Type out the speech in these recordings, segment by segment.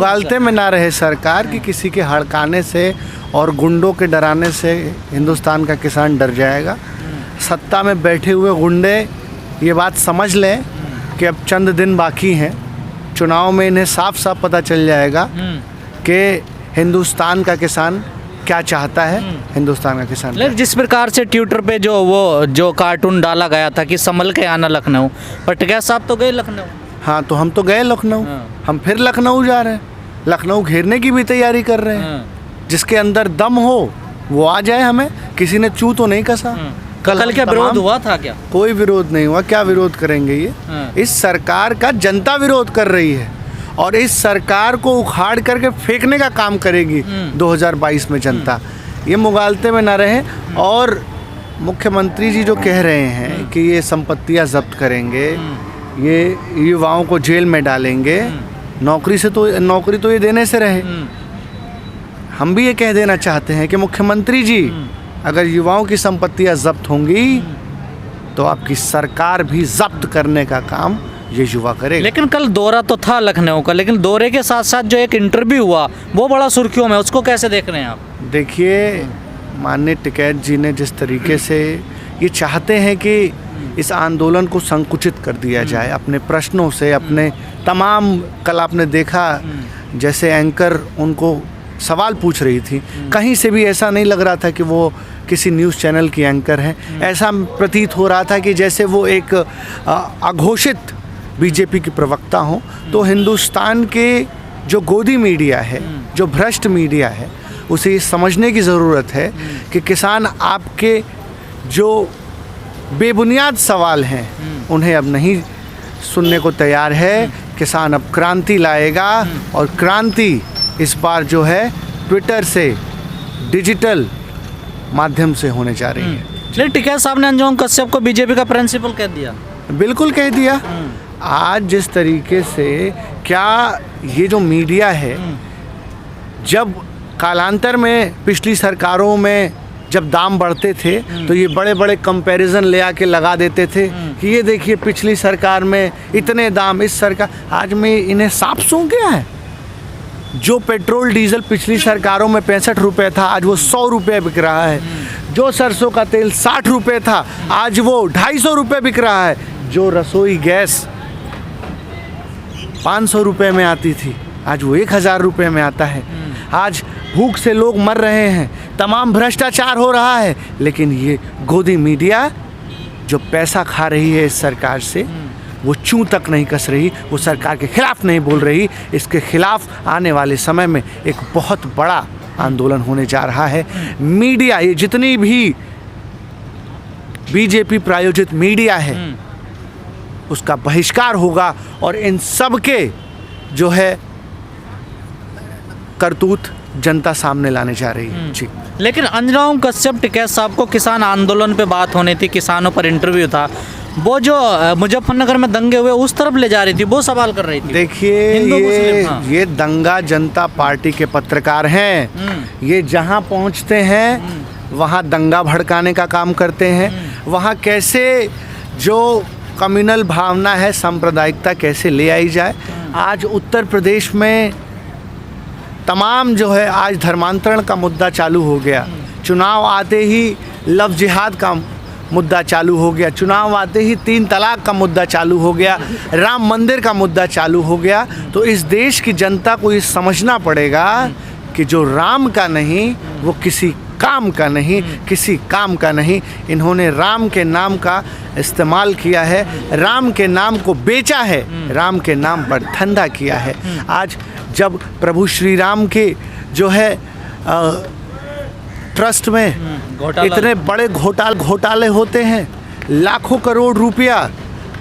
मुगालते में ना रहे सरकार कि किसी के हड़काने से और गुंडों के डराने से हिंदुस्तान का किसान डर जाएगा। सत्ता में बैठे हुए गुंडे ये बात समझ लें कि अब चंद दिन बाकी हैं, चुनाव में इन्हें साफ साफ पता चल जाएगा कि हिंदुस्तान का किसान क्या चाहता है। हिंदुस्तान का किसान लेकिन जिस प्रकार से ट्विटर पे जो कार्टून डाला गया था कि संभल के आना लखनऊ, पर टिकैत साहब तो गए लखनऊ। हाँ, तो हम तो गए लखनऊ, हम फिर लखनऊ जा रहे हैं, लखनऊ घेरने की भी तैयारी कर रहे हैं। जिसके अंदर दम हो वो आ जाए, हमें किसी ने चू तो नहीं कसा। कल क्या विरोध हुआ था क्या? कोई विरोध नहीं हुआ। क्या विरोध करेंगे ये? इस सरकार का जनता विरोध कर रही है और इस सरकार को उखाड़ करके फेंकने का काम करेगी 2022 में जनता। ये मुगालते में ना रहे। और मुख्यमंत्री जी जो कह रहे हैं कि ये संपत्तियां जब्त करेंगे, ये युवाओं को जेल में डालेंगे, नौकरी तो ये देने से रहे। हम भी ये कह देना चाहते हैं कि मुख्यमंत्री जी, अगर युवाओं की संपत्तियां जब्त होंगी तो आपकी सरकार भी जब्त करने का काम ये युवा करेगा। लेकिन कल दौरा तो था लखनऊ का, लेकिन दौरे के साथ साथ जो एक इंटरव्यू हुआ वो बड़ा सुर्खियों में, उसको कैसे देख रहे हैं आप? देखिए, माननीय टिकैत जी ने जिस तरीके से ये चाहते हैं कि इस आंदोलन को संकुचित कर दिया जाए अपने प्रश्नों से, अपने तमाम, कल आपने देखा जैसे एंकर उनको सवाल पूछ रही थी, कहीं से भी ऐसा नहीं लग रहा था कि वो किसी न्यूज़ चैनल की एंकर हैं। ऐसा प्रतीत हो रहा था कि जैसे वो एक अघोषित बीजेपी की प्रवक्ता हों। तो हिंदुस्तान के जो गोदी मीडिया है, जो भ्रष्ट मीडिया है, उसे ये समझने की ज़रूरत है कि किसान आपके जो बेबुनियाद सवाल हैं उन्हें अब नहीं सुनने को तैयार है। किसान अब क्रांति लाएगा और क्रांति इस बार जो है ट्विटर से, डिजिटल माध्यम से होने जा रही है। लेकिन टिकैत साहब ने अंजुम कश्यप को बीजेपी का प्रिंसिपल कह दिया। बिल्कुल कह दिया। आज जिस तरीके से क्या ये जो मीडिया है, जब कालांतर में पिछली सरकारों में जब दाम बढ़ते थे तो ये बड़े बड़े कंपैरिजन ले आके लगा देते थे कि ये देखिए पिछली सरकार में इतने दाम, इस सरकार, आज में इन्हें साफ सूंघ गया है। जो पेट्रोल डीजल पिछली सरकारों में 65 रुपये था, आज वो 100 रुपये बिक रहा है। जो सरसों का तेल 60 रुपये था, आज वो 250 रुपये बिक रहा है। जो रसोई गैस 500 रुपये में आती थी, आज वो 1000 रुपये में आता है। आज भूख से लोग मर रहे हैं, तमाम भ्रष्टाचार हो रहा है, लेकिन ये गोदी मीडिया जो पैसा खा रही है इस सरकार से, वो चूं तक नहीं कस रही, वो सरकार के खिलाफ नहीं बोल रही। इसके खिलाफ आने वाले समय में एक बहुत बड़ा आंदोलन होने जा रहा है। मीडिया, ये जितनी भी बीजेपी प्रायोजित मीडिया है, उसका बहिष्कार होगा और इन सब के जो है करतूत जनता सामने लाने जा रही है। जी। लेकिन अंजुम कश्यप टिकैत साहब को किसान आंदोलन पे बात होनी थी, किसानों पर इंटरव्यू था, वो जो मुजफ्फरनगर में दंगे हुए उस तरफ ले जा रही थी, वो सवाल कर रही थी। देखिए, ये दंगा जनता पार्टी के पत्रकार हैं। ये जहां पहुंचते हैं वहां दंगा भड़काने का काम करते हैं। वहां कैसे जो कम्युनल भावना है, सांप्रदायिकता कैसे ले आई जाए। आज उत्तर प्रदेश में तमाम जो है, आज धर्मांतरण का मुद्दा चालू हो गया। चुनाव आते ही लव जिहाद का मुद्दा चालू हो गया। चुनाव आते ही 3 तलाक का मुद्दा चालू हो गया। राम मंदिर का मुद्दा चालू हो गया। तो इस देश की जनता को ये समझना पड़ेगा कि जो राम का नहीं वो किसी काम का नहीं, किसी काम का नहीं। इन्होंने राम के नाम का इस्तेमाल किया है, राम के नाम को बेचा है, राम के नाम पर धंधा किया है। आज जब प्रभु श्री राम के जो है ट्रस्ट में इतने बड़े घोटाले होते हैं, लाखों करोड़ रुपया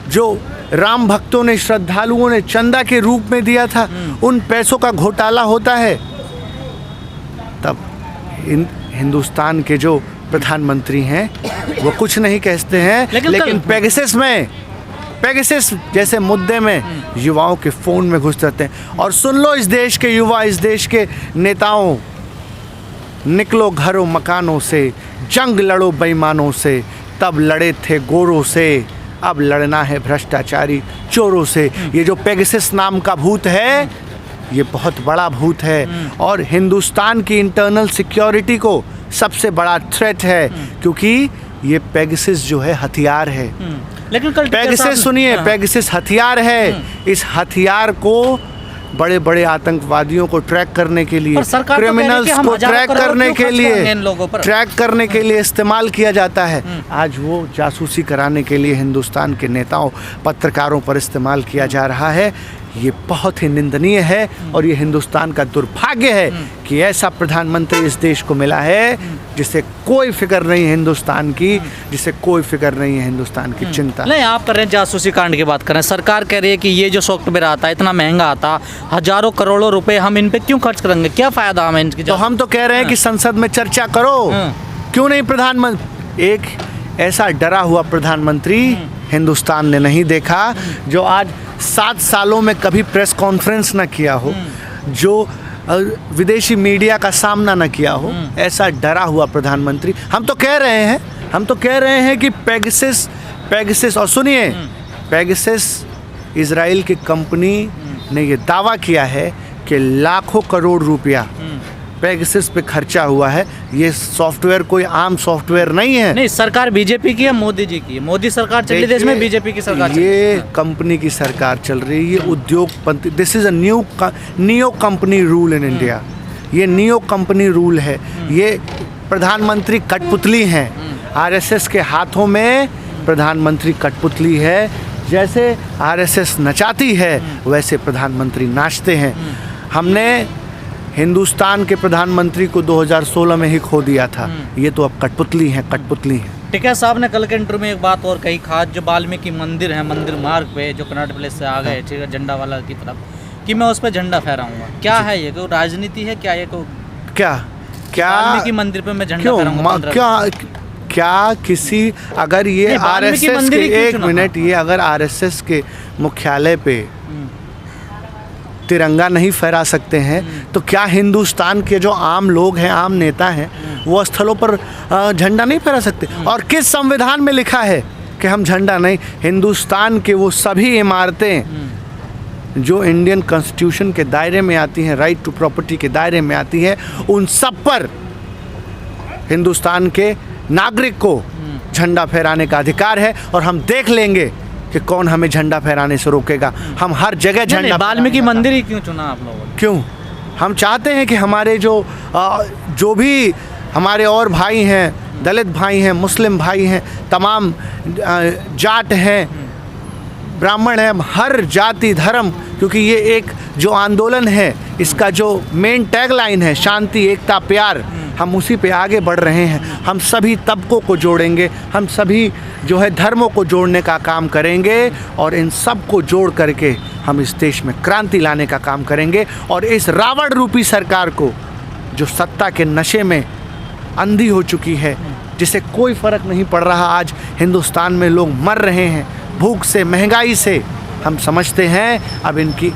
जो राम भक्तों ने, श्रद्धालुओं ने चंदा के रूप में दिया था, उन पैसों का घोटाला होता है, तब हिंदुस्तान के जो प्रधानमंत्री हैं वो कुछ नहीं कहते हैं। लेकिन पेगासस जैसे मुद्दे में युवाओं के फ़ोन में घुस जाते हैं। और सुन लो इस देश के युवा, इस देश के नेताओं, निकलो घरों मकानों से, जंग लड़ो बेईमानों से, तब लड़े थे गोरों से, अब लड़ना है भ्रष्टाचारी चोरों से। ये जो पेगासस नाम का भूत है, ये बहुत बड़ा भूत है और हिंदुस्तान की इंटरनल सिक्योरिटी को सबसे बड़ा थ्रेट है, क्योंकि ये पेगासस जो है हथियार है। लेकिन कल पेगासस सुनिए, पेगासस हथियार है। इस हथियार को बड़े बड़े आतंकवादियों को ट्रैक करने के लिए, क्रिमिनल्स को ट्रैक करने के लिए, ट्रैक करने के लिए इस्तेमाल किया जाता है। आज वो जासूसी कराने के लिए हिंदुस्तान के नेताओं, पत्रकारों पर इस्तेमाल किया जा रहा है। ये बहुत ही निंदनीय है और ये हिंदुस्तान का दुर्भाग्य है कि ऐसा प्रधानमंत्री इस देश को मिला है जिसे कोई फिक्र नहीं है हिंदुस्तान की, जिसे कोई फिक्र नहीं है हिंदुस्तान की चिंता। नहीं, आप कर रहे हैं जासूसी कांड की बात कर रहे हैं। सरकार कह रही है कि ये जो सॉफ्टवेयर आता है इतना महंगा आता, हजारों करोड़ों रुपए हम इन पे क्यों खर्च करेंगे, क्या फायदा हमें इनकी? तो हम तो कह रहे हैं कि संसद में चर्चा करो। क्यों नहीं? प्रधानमंत्री, एक ऐसा डरा हुआ प्रधानमंत्री हिंदुस्तान ने नहीं देखा जो आज 7 सालों में कभी प्रेस कॉन्फ्रेंस न किया हो, जो विदेशी मीडिया का सामना न किया हो। ऐसा डरा हुआ प्रधानमंत्री। हम तो कह रहे हैं कि पेगासस और सुनिए, पेगासस इजराइल की कंपनी ने ये दावा किया है कि लाखों करोड़ रुपया पेगासस पे खर्चा हुआ है। ये सॉफ्टवेयर कोई आम सॉफ्टवेयर नहीं है। नहीं, सरकार बीजेपी की है, मोदी जी की है। मोदी सरकार चल रही देश में, बीजेपी की सरकार चल रही है। ये कंपनी की सरकार चल रही है, ये उद्योगपति। This is a neo company rule in India. ये नियो कंपनी रूल है। ये प्रधानमंत्री कठपुतली हैं। आरएसएस के हाथों में प्रधानमंत्री कठपुतली है। जैसे आरएसएस नचाती है वैसे प्रधानमंत्री नाचते हैं। हमने हिंदुस्तान के प्रधानमंत्री को 2016 में ही खो दिया था। ये तो अब कठपुतली हैं। टिकैत साहब ने कल के इंटरव्यू में एक बात और कही, खास जो वाल्मीकि मंदिर है, मंदिर मार्ग पे जो कनाट प्लेस से आ गए, ठीक है, झंडा वाला की तरफ, कि मैं उस पर झंडा फहराऊंगा। क्या है ये? कोई राजनीति है क्या? ये क्या वाल्मीकि मंदिर पे मैं झंडा फहराऊंगा? क्या किसी, अगर ये आरएसएस के, एक मिनट, ये अगर आरएसएस के मुख्यालय पे तिरंगा नहीं फहरा सकते हैं तो क्या हिंदुस्तान के जो आम लोग हैं, आम नेता हैं, वो स्थलों पर झंडा नहीं फहरा सकते? और किस संविधान में लिखा है कि हम झंडा नहीं? हिंदुस्तान के वो सभी इमारतें जो इंडियन कॉन्स्टिट्यूशन के दायरे में आती हैं, राइट टू प्रॉपर्टी के दायरे में आती हैं, उन सब पर हिंदुस्तान के नागरिक को झंडा फहराने का अधिकार है। और हम देख लेंगे कि कौन हमें झंडा फहराने से रोकेगा। हम हर जगह झंडा। वाल्मीकि मंदिर ही क्यों चुना आप लोगों ने? क्यों? हम चाहते हैं कि हमारे जो भी हमारे और भाई हैं, दलित भाई हैं, मुस्लिम भाई हैं, तमाम जाट हैं, ब्राह्मण हैं, हर जाति धर्म, क्योंकि ये एक जो आंदोलन है, इसका जो मेन टैगलाइन है शांति, एकता, प्यार, हम उसी पे आगे बढ़ रहे हैं। हम सभी तबकों को जोड़ेंगे, हम सभी जो है धर्मों को जोड़ने का काम करेंगे और इन सब को जोड़ करके हम इस देश में क्रांति लाने का काम करेंगे। और इस रावण रूपी सरकार को, जो सत्ता के नशे में अंधी हो चुकी है, जिसे कोई फ़र्क नहीं पड़ रहा, आज हिंदुस्तान में लोग मर रहे हैं भूख से, महंगाई से, हम समझते हैं अब इनकी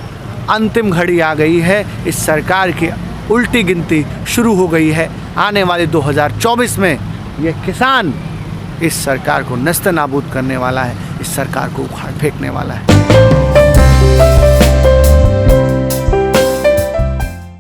अंतिम घड़ी आ गई है। इस सरकार की उल्टी गिनती शुरू हो गई है। आने वाले 2024 में ये किसान इस सरकार को नस्ते नाबूद करने वाला है, इस सरकार को उखाड़ फेंकने वाला है।